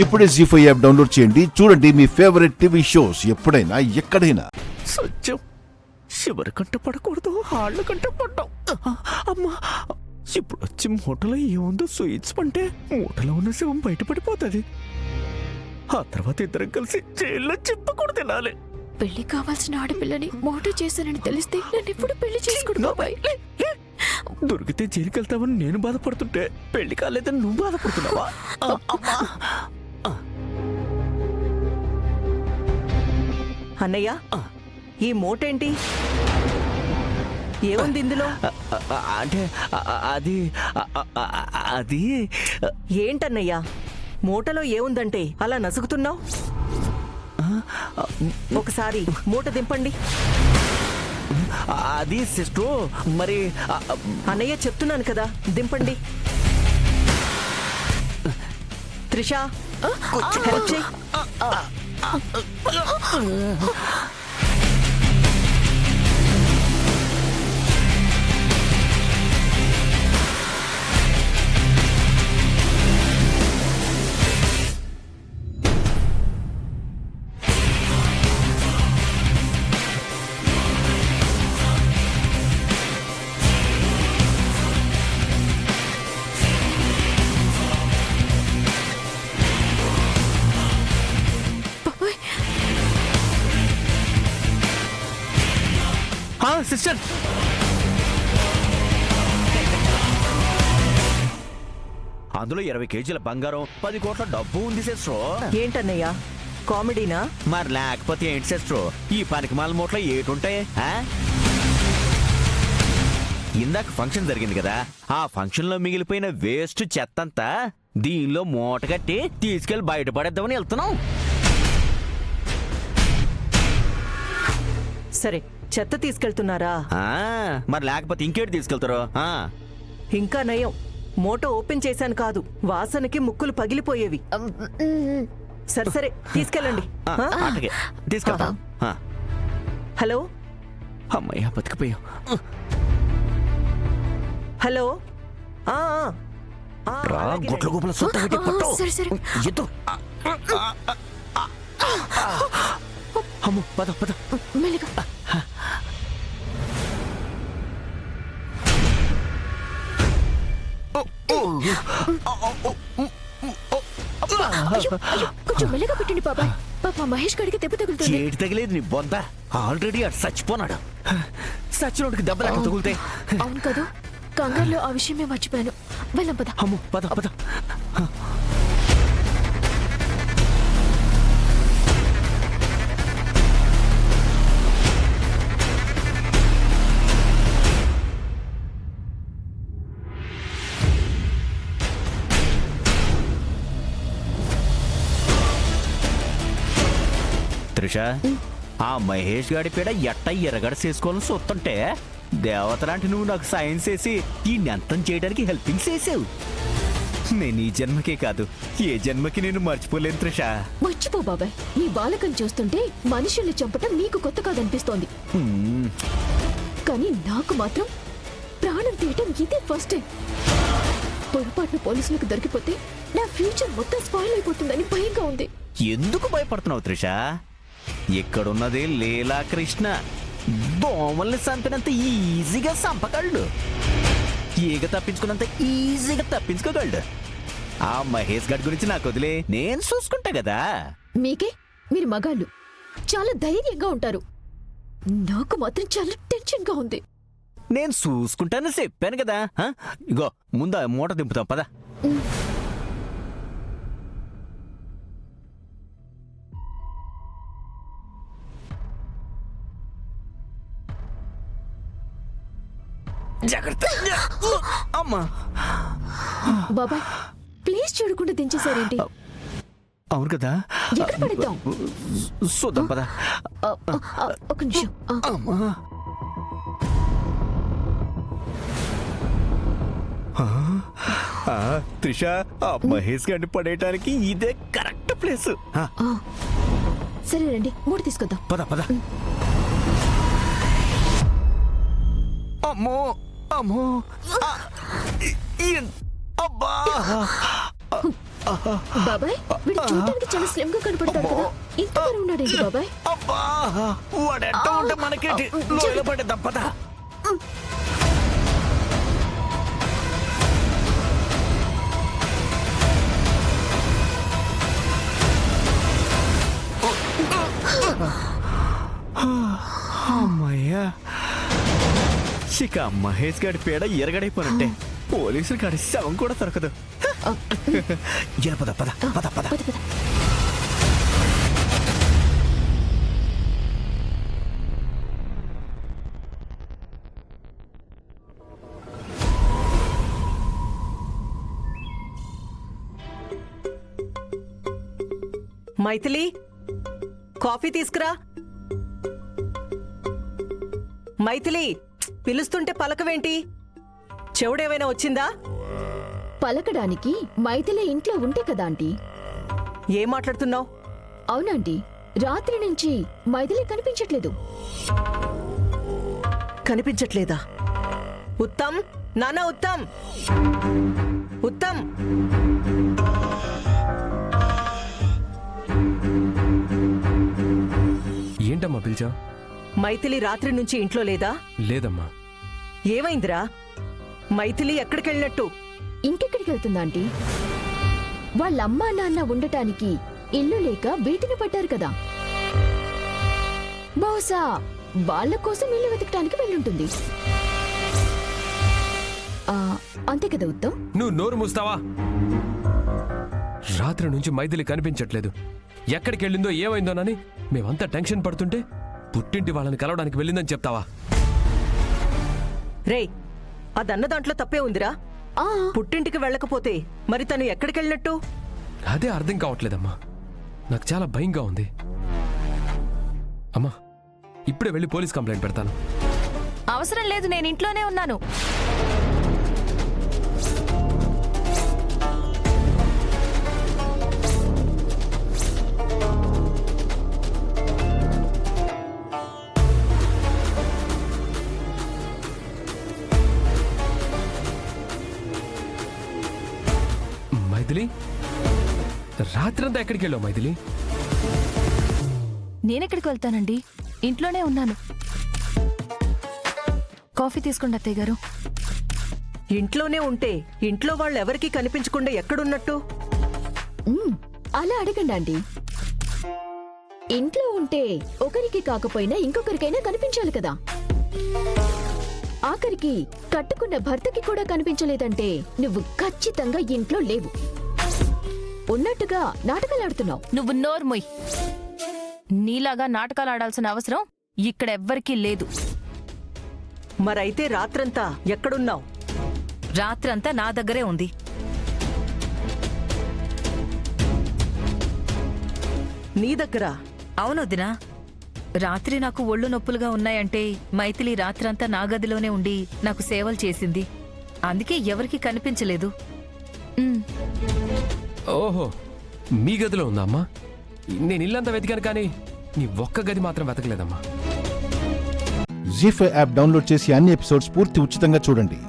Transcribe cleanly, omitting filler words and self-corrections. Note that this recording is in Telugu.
ఇప్పుడే జీ5 యాప్ డౌన్లోడ్ చేయండి. చూడండి మీ ఫేవరెట్ టీవీ షోస్ ఎప్పుడైనా ఎక్కడైనా. సత్యం శివరి కంట పడకూడదు, హాళ్ళ కంట పడ్డాం. అమ్మా, ఇప్పుడు వచ్చి మూటలో ఏముందో స్వీట్స్ అంటే మూటలో ఉన్న శివం బయటపడిపోతుంది. ఆ తర్వాత ఇద్దరం కలిసి జైల్లో చెప్పకూడదు తినాలి. పెళ్లి కావాల్సిన ఆడపిల్లని మోటర్ చేశానని తెలిస్తే నన్ను ఎప్పుడు పెళ్లి చేసుకోడు బాబాయ్. దొరికితే జైలుకి వెళ్తావని నేను బాధపడుతుంటే పెళ్లి కాలేదని నువ్వు బాధపడుతున్నావా? అన్నయ్య, ఈ మూటేంటి? ఏముంది ఇందులో? అంటే అది అది ఏంటన్నయ్యా, మూటలో ఏముందంటే అలా నసుగుతున్నావు? ఒకసారి మూట దింపండి. అది సిస్టర్, మరి అన్నయ్య చెప్తున్నాను కదా, దింపండి. త్రిష, హెల్ప్ చేయి. సిస్టర్, అందులో 20 కేజీల బంగారం, 10 కోట్ల డబ్బు ఉంది సిస్టర్. ఏంటన్నయ్య, కామెడీనా? మరి లేకపోతే ఏంటి సిస్టర్, ఈ పనికి మాల మూటలో ఏటుంటాయి? ఇందాక ఫంక్షన్ జరిగింది కదా, ఆ ఫంక్షన్ లో మిగిలిపోయిన వేస్ట్ చెత్తంతా దీనిలో మూట కట్టి తీసుకెళ్లి బయటపడేద్దామని వెళ్తున్నాం. సరే, చెత్త తీసుకెళ్తున్నారా? మరి లేకపోతే ఇంకేటి తీసుకెళ్తారు? ఇంకా నయం, మూట ఓపెన్ చేశాను కాదు, వాసనకి ముక్కులు పగిలిపోయేవి. సరే సరే, తీసుకెళ్ళండి. అట్లాగే తీసుకెళ్తాం. హలో, అమ్మయ్య బతికిపోయాం. హలో. గుట్ల గుబల సరే సరే, అమ్మ పద పద మెల్లిగా. కొంచెం మెల్లగా పెట్టండి బాబాయ్. పాప మహేష్ గడికి దెబ్బ తగులుతుంది. ఏడు తగిలేదు నీ బొంద, ఆల్రెడీ అటు చచ్చిపోనాడు. సచ్చినోడికి దెబ్బలు తగులుతాయి. అవును కదా, కంగారులో ఆ విషయమే మర్చిపోయాను. వెళ్ళం పద. అమ్మ పద పద. త్రిష, ఆ మహేష్ గాడి పీడ ఎట్ట ఎరగడ చేసుకోవాలని చూస్తుంటే దేవతలాంటి నువ్వు నాకు సాయం చేసి ఈ నెంతం చేయడానికి హెల్పింగ్ చేసావు. నేను ఈ జన్మకే కాదు, ఏ జన్మకి నేను మర్చిపోలేను త్రిష. మర్చిపో బాబాయ్, నీ బాలకం చూస్తుంటే మనుషుల్ని చంపటం నీకు కొత్త కాదనిపిస్తోంది. కానీ నాకు మాత్రం ప్రాణం తీయటం ఇదే ఫస్ట్ టైం. పొరపాటున పోలీసులకు దొరికిపోతే నా ఫ్యూచర్ మొత్తం స్పాయిల్ అయిపోతుందని భయంగా ఉంది. ఎందుకు భయపడుతున్నావు త్రిష? ఇక్కడున్నది లీలా కృష్ణ, దోమల్ని చంపినంత ఈజీగా చంపగలడు, ఈగ తప్పించుకున్నంత ఈజీగా తప్పించుకోగలడు. ఆ మహేష్ గడ్ గురించి నాకు వదిలే, నేను చూసుకుంటా కదా. మీకే, మీరు మగాళ్ళు చాలా ధైర్యంగా ఉంటారు, నాకు మాత్రం చాలా టెన్షన్ గా ఉంది. నేను చూసుకుంటానని చెప్పాను కదా. ఇగో ముందు మూట దింపుతాం పద. జాగ్రత్త. అమ్మా బాబాయ్, ప్లీజ్ చూడకుండా దించేశారేంటి? అవును కదా, ఎక్కడ పడేద్దాం? చూద్దాం పద. ఒక నిమిషం. త్రిష, ఆ మహేష్ గారిని పడేయటానికి ఇదే కరెక్ట్ ప్లేస్. సరే రండి, మూడు తీసుకొద్దాం. పద పద. అమ్మో అమ్మో, అబ్బా బాబాయ్ వీడు చూడటానికి చాలా స్లిమ్ గా కనపడతాడు కదా, ఇంత బరువు ఉన్నాడేంటి బాబాయ్? అబ్బా వాడెట్ట ఉంటే మనకేంటి, లోయలో పడే దప్పదా. అమ్మయ్యా, ఇక మహేష్ గారి పేడ ఎరగడైపోయినట్టే. పోలీసులు గారి శవం కూడా దొరకదు. పద పద పద పద. పద పద. మైథిలి, కాఫీ తీసుకురా. మైథిలి, పిలుస్తుంటే పలకవేంటి? చెవుడేమైనా వచ్చిందా? పలకడానికి మైథిలి ఇంట్లో ఉంటే కదా ఆంటీ. ఏం మాట్లాడుతున్నావు? అవునంటీ, రాత్రి నుంచి మైథిలి కనిపించట్లేదు. కనిపించట్లేదా? ఉత్తమ్, నానా ఉత్తమ్, ఉత్తమ్. ఏంటమ్మా పిలిచా? మైథిలి రాత్రి నుంచి ఇంట్లో లేదా? లేదమ్మా. ఏమైందిరా? మైథిలి ఎక్కడికెళ్ళినట్టు? ఇంకెక్కడికి వెళ్తుందా ఆంటీ? వాళ్ళమ్మా నాన్న ఉండటానికి ఇల్లు లేక వీధిన పడ్డారు కదా, బహుశా వాళ్ళ కోసం ఇల్లు వెతకడానికి వెళ్ళుంటుంది. అంతే కదా ఉత్తమ్? నువ్వు నోరు మూస్తావా? రాత్రి నుంచి మైథిలి కనిపించట్లేదు. ఎక్కడికి వెళ్ళిందో ఏమైందోనని మేమంతా టెన్షన్ పడుతుంటే పుట్టింటి వాళ్ళని కలవడానికి వెళ్ళిందని చెప్తావా? రేయ్, అదన్న దాంట్లో తప్పే ఉందిరా. పుట్టింటికి వెళ్ళకపోతే మరి తను ఎక్కడికెళ్ళినట్టు? అదే అర్థం కావట్లేదమ్మా. నాకు చాలా భయంగా ఉంది. అమ్మా, ఇప్పుడే వెళ్ళి పోలీస్ కంప్లైంట్ పెడతాను. అవసరం లేదు, నేను ఇంట్లోనే ఉన్నాను. మైథిలి, రాత్రంతా ఎక్కడికి వెళ్ళావు మైథిలి? నేనెక్కడికి వెళ్తానండి, ఇంట్లోనే ఉన్నాను. కాఫీ తీసుకోండి అత్తయ్య గారు. ఇంట్లోనే ఉంటే ఇంట్లో వాళ్ళెవరికీ కనిపించకుండా ఎక్కడున్నట్టు? అలా అడగండి ఆంటీ. ఇంట్లో ఉంటే ఒకరికి కాకపోయినా ఇంకొకరికైనా కనిపించాలి కదా. ఆఖరికి కట్టుకున్న భర్తకి కూడా కనిపించలేదంటే నువ్వు ఖచ్చితంగా ఇంట్లో లేవు. ఉన్నట్టుగా నాటకాలాడుతున్నావు. నువ్వు నోర్మొయ్. నీలాగా నాటకాలు ఆడాల్సిన అవసరం ఇక్కడెవ్వరికీ లేదు. మరైతే రాత్రంతా ఎక్కడున్నావు? రాత్రంతా నా దగ్గరే ఉంది. నీ దగ్గర? అవును వదినా. రాత్రి నాకు ఒళ్ళు నొప్పులుగా ఉన్నాయంటే మైథిలి రాత్రంతా నా గదిలోనే ఉండి నాకు సేవలు చేసింది. అందుకే ఎవరికీ కనిపించలేదు. ఓహో, మీ గదిలో ఉందా అమ్మా? నేను ఇల్లంతా వెతికాను కానీ నీ ఒక్క గది మాత్రం వెతకలేదమ్మా. జీ5 యాప్ డౌన్లోడ్ చేసి అన్ని ఎపిసోడ్స్ పూర్తి ఉచితంగా చూడండి.